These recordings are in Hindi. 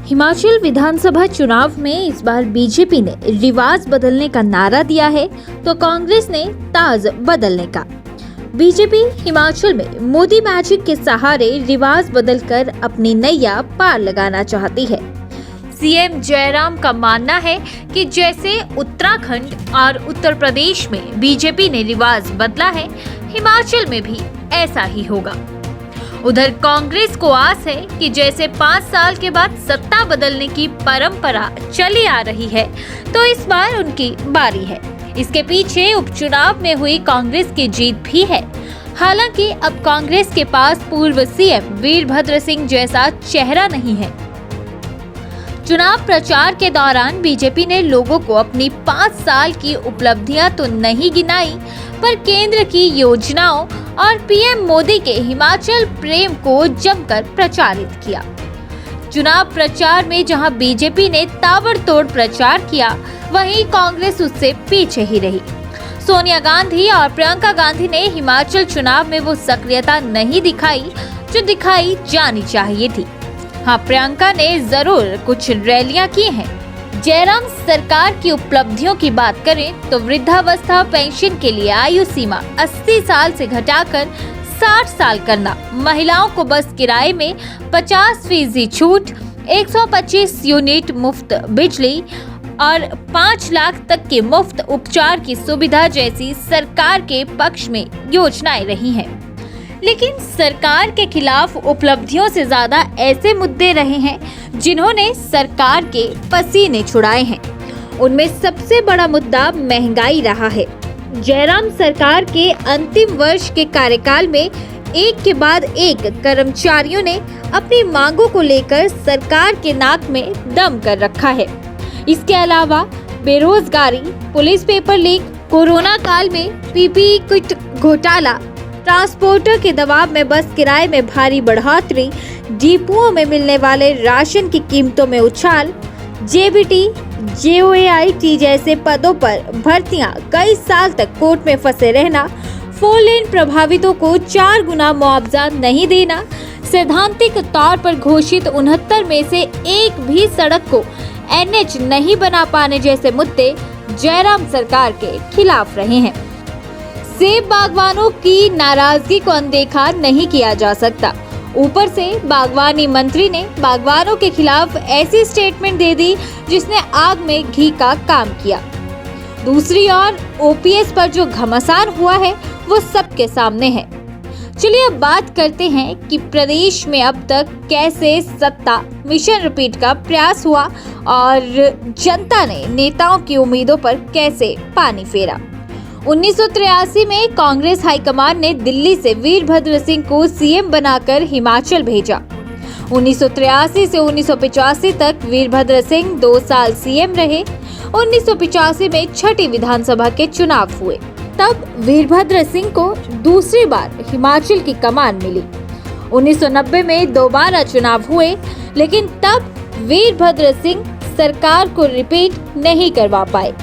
हिमाचल विधानसभा चुनाव में इस बार बीजेपी ने रिवाज बदलने का नारा दिया है तो कांग्रेस ने ताज बदलने का। बीजेपी हिमाचल में मोदी मैजिक के सहारे रिवाज बदलकर अपनी नैया पार लगाना चाहती है। सीएम जयराम का मानना है कि जैसे उत्तराखंड और उत्तर प्रदेश में बीजेपी ने रिवाज बदला है, हिमाचल में भी ऐसा ही होगा। उधर कांग्रेस को आस है कि जैसे 5 साल के बाद सत्ता बदलने की परंपरा चली आ रही है, तो इस बार उनकी बारी है। इसके पीछे उपचुनाव में हुई कांग्रेस की जीत भी है। हालांकि अब कांग्रेस के पास पूर्व सीएम वीरभद्र सिंह जैसा चेहरा नहीं है। चुनाव प्रचार के दौरान बीजेपी ने लोगों को अपनी 5 साल की उपलब्धियां तो नहीं गिनाई, पर केंद्र की योजनाओं और पीएम मोदी के हिमाचल प्रेम को जमकर प्रचारित किया। चुनाव प्रचार में जहां बीजेपी ने ताबड़तोड़ प्रचार किया, वहीं कांग्रेस उससे पीछे ही रही। सोनिया गांधी और प्रियंका गांधी ने हिमाचल चुनाव में वो सक्रियता नहीं दिखाई जो दिखाई जानी चाहिए थी। हाँ, प्रियंका ने जरूर कुछ रैलियां की हैं। जयराम सरकार की उपलब्धियों की बात करें तो वृद्धावस्था पेंशन के लिए आयु सीमा 80 साल से घटाकर 60 साल करना, महिलाओं को बस किराए में 50% छूट, 125 यूनिट मुफ्त बिजली और 5 लाख तक के मुफ्त उपचार की सुविधा जैसी सरकार के पक्ष में योजनाएं रही हैं। लेकिन सरकार के खिलाफ उपलब्धियों से ज्यादा ऐसे मुद्दे रहे हैं जिन्होंने सरकार के पसीने छुड़ाए हैं। उनमें सबसे बड़ा मुद्दा महंगाई रहा है। जयराम सरकार के अंतिम वर्ष के कार्यकाल में एक के बाद एक कर्मचारियों ने अपनी मांगों को लेकर सरकार के नाक में दम कर रखा है। इसके अलावा बेरोजगारी, पुलिस पेपर लीक, कोरोना काल में पीपीई किट घोटाला, ट्रांसपोर्टर के दबाव में बस किराए में भारी बढ़ोतरी, डिपुओं में मिलने वाले राशन की कीमतों में उछाल, जेबीटी, जेओएआईटी जैसे पदों पर भर्तियां, कई साल तक कोर्ट में फंसे रहना, 4 लेन प्रभावितों को 4 गुना मुआवजा नहीं देना, सैद्धांतिक तौर पर घोषित 69 में से एक भी सड़क को एनएच नहीं बना पाने जैसे मुद्दे जयराम सरकार के खिलाफ रहे हैं। सेब बागवानों की नाराजगी को अनदेखा नहीं किया जा सकता। ऊपर से बागवानी मंत्री ने बागवानों के खिलाफ ऐसी स्टेटमेंट दे दी जिसने आग में घी का काम किया। दूसरी ओर ओपीएस पर जो घमासान हुआ है वो सबके सामने है। चलिए अब बात करते हैं कि प्रदेश में अब तक कैसे सत्ता मिशन रिपीट का प्रयास हुआ और जनता ने नेताओं की उम्मीदों पर कैसे पानी फेरा। 1983 में कांग्रेस हाईकमान ने दिल्ली से वीरभद्र सिंह को सीएम बनाकर हिमाचल भेजा। 1983 से 1985 तक वीरभद्र सिंह 2 साल सीएम रहे। 1985 में 6ठी विधानसभा के चुनाव हुए, तब वीरभद्र सिंह को दूसरी बार हिमाचल की कमान मिली। 1990 में दोबारा चुनाव हुए, लेकिन तब वीरभद्र सिंह सरकार को रिपीट नहीं करवा पाए।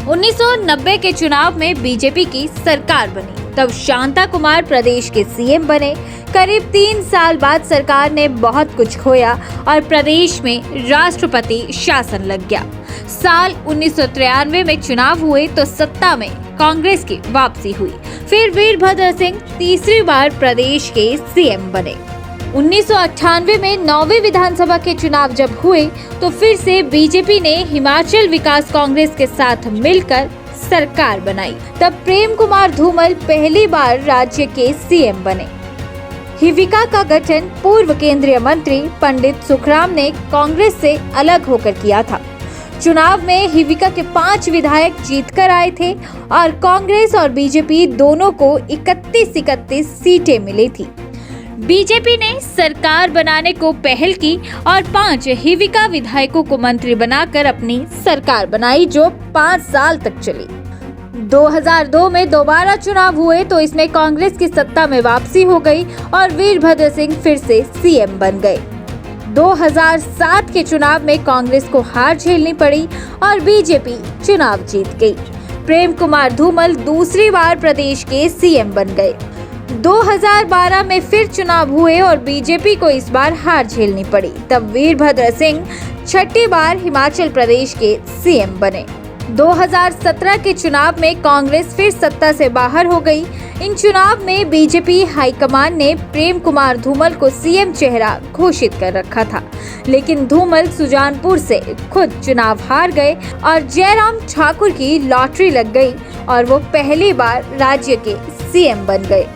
1990 के चुनाव में बीजेपी की सरकार बनी, तब शांता कुमार प्रदेश के सीएम बने। करीब 3 साल बाद सरकार ने बहुत कुछ खोया और प्रदेश में राष्ट्रपति शासन लग गया। साल 1993 में चुनाव हुए तो सत्ता में कांग्रेस की वापसी हुई। फिर वीरभद्र सिंह तीसरी बार प्रदेश के सीएम बने। 1998 में 9वीं विधानसभा के चुनाव जब हुए तो फिर से बीजेपी ने हिमाचल विकास कांग्रेस के साथ मिलकर सरकार बनाई। तब प्रेम कुमार धूमल पहली बार राज्य के सीएम बने। हिविका का गठन पूर्व केंद्रीय मंत्री पंडित सुखराम ने कांग्रेस से अलग होकर किया था। चुनाव में हिविका के 5 विधायक जीतकर आए थे और कांग्रेस और बीजेपी दोनों को 31 सीटें मिली थी। बीजेपी ने सरकार बनाने को पहल की और 5 हिविका विधायकों को मंत्री बनाकर अपनी सरकार बनाई, जो 5 साल तक चली। 2002 में दोबारा चुनाव हुए तो इसमें कांग्रेस की सत्ता में वापसी हो गई और वीरभद्र सिंह फिर से सीएम बन गए। 2007 के चुनाव में कांग्रेस को हार झेलनी पड़ी और बीजेपी चुनाव जीत गई। प्रेम कुमार धूमल दूसरी बार प्रदेश के सीएम बन गए। 2012 में फिर चुनाव हुए और बीजेपी को इस बार हार झेलनी पड़ी। तब वीरभद्र सिंह छठी बार हिमाचल प्रदेश के सीएम बने। 2017 के चुनाव में कांग्रेस फिर सत्ता से बाहर हो गई। इन चुनाव में बीजेपी हाईकमान ने प्रेम कुमार धूमल को सीएम चेहरा घोषित कर रखा था, लेकिन धूमल सुजानपुर से खुद चुनाव हार गए और जयराम ठाकुर की लॉटरी लग गई और वो पहली बार राज्य के सीएम बन गए।